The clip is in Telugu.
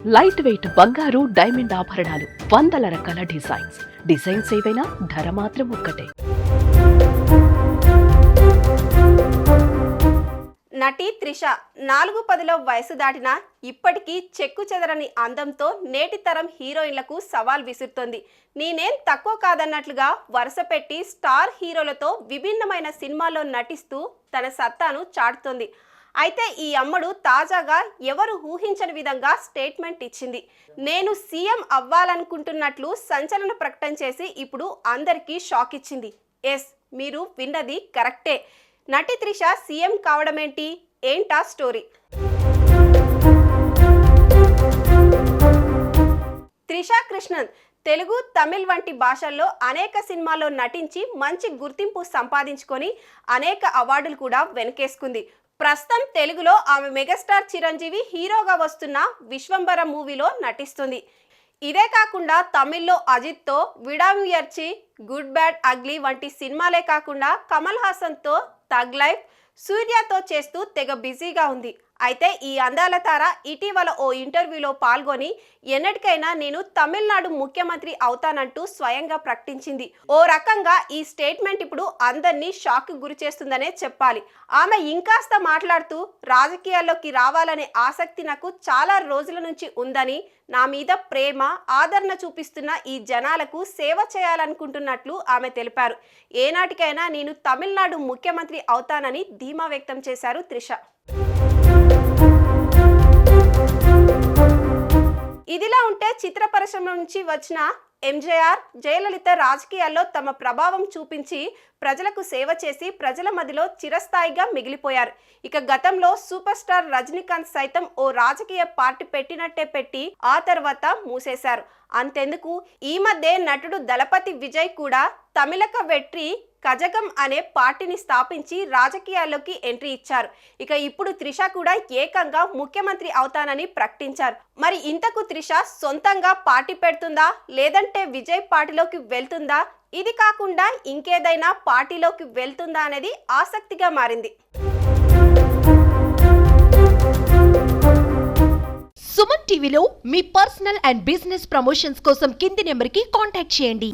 లైట్ వెయిట్ బంగారు డైమండ్ ఆభరణాలు, వందల రకాల డిజైన్స్ ఏవైనా ధర మాత్రం ఒక్కటే. నటి త్రిష 4-10లో వయసు దాటినా ఇప్పటికీ చెక్కు చెదరని అందంతో నేటి తరం హీరోయిన్లకు సవాల్ విసురుతోంది. నేనేం తక్కువ కాదన్నట్లుగా వరుస పెట్టి స్టార్ హీరోలతో విభిన్నమైన సినిమాల్లో నటిస్తూ తన సత్తాను చాటుతోంది. అయితే ఈ అమ్మడు తాజాగా ఎవరు ఊహించని విధంగా స్టేట్మెంట్ ఇచ్చింది. నేను సీఎం అవ్వాలనుకుంటున్నట్లు సంచలన ప్రకటన చేసి ఇప్పుడు అందరికీ షాక్ ఇచ్చింది. ఎస్, మీరు విన్నది కరెక్టే. నటి త్రిష సీఎం కావడమేంటి, ఏంటా స్టోరీ? త్రిష కృష్ణన్ తెలుగు, తమిళ్ వంటి భాషల్లో అనేక సినిమాల్లో నటించి మంచి గుర్తింపు సంపాదించుకొని అనేక అవార్డులు కూడా వెనకేసుకుంది. ప్రస్తుతం తెలుగులో ఆమె మెగాస్టార్ చిరంజీవి హీరోగా వస్తున్న విశ్వంబర మూవీలో నటిస్తుంది. ఇదే కాకుండా తమిళ్లో అజిత్తో విడాముయర్చి, గుడ్ బ్యాడ్ అగ్లీ వంటి సినిమాలే కాకుండా కమల్ హాసన్తో తగ్ లైఫ్, సూర్యతో చేస్తూ తెగ బిజీగా ఉంది. అయితే ఈ అందాల తార ఇటీవల ఓ ఇంటర్వ్యూలో పాల్గొని ఎన్నటికైనా నేను తమిళనాడు ముఖ్యమంత్రి అవుతానంటూ స్వయంగా ప్రకటించింది. ఓ రకంగా ఈ స్టేట్మెంట్ ఇప్పుడు అందరినీ షాక్ గురి చేస్తుందనే చెప్పాలి. ఆమె ఇంకాస్త మాట్లాడుతూ, రాజకీయాల్లోకి రావాలనే ఆసక్తి నాకు చాలా రోజుల నుంచి ఉందని, నా మీద ప్రేమ, ఆదరణ చూపిస్తున్న ఈ జనాలకు సేవ చేయాలనుకుంటున్నట్లు ఆమె తెలిపారు. ఏనాటికైనా నేను తమిళనాడు ముఖ్యమంత్రి అవుతానని ధీమా వ్యక్తం చేశారు త్రిష. ఇదిలా ఉంటే చిత్ర పరిశ్రమ నుంచి వచ్చిన ఎంజేఆర్, జయలలిత రాజకీయాల్లో తమ ప్రభావం చూపించి ప్రజలకు సేవ చేసి ప్రజల మధ్యలో చిరస్థాయిగా మిగిలిపోయారు. ఇక గతంలో సూపర్ స్టార్ రజనీకాంత్ సైతం ఓ రాజకీయ పార్టీ పెట్టినట్టే పెట్టి ఆ తర్వాత మూసేశారు. అంతెందుకు, ఈ మధ్య నటుడు దళపతి విజయ్ కూడా తమిళక వెట్రి కజగం అనే పార్టీని స్థాపించి రాజకీయాల్లోకి ఎంట్రీ ఇచ్చారు. ఇక ఇప్పుడు త్రిష కూడా ఏకంగా ముఖ్యమంత్రి అవుతానని ప్రకటించారు. మరి ఇంతకు త్రిష సొంతంగా పార్టీ పెడుతుందా, లేదంటే విజయ్ పార్టీలోకి వెళ్తుందా, ఇది కాకుండా ఇంకేదైనా పార్టీలోకి వెళ్తుందా అనేది ఆసక్తిగా మారింది. సుమన్ టీవీలో మీ పర్సనల్ అండ్ బిజినెస్ ప్రమోషన్స్ కోసం కింది నెంబర్కి కాంటాక్ట్ చేయండి.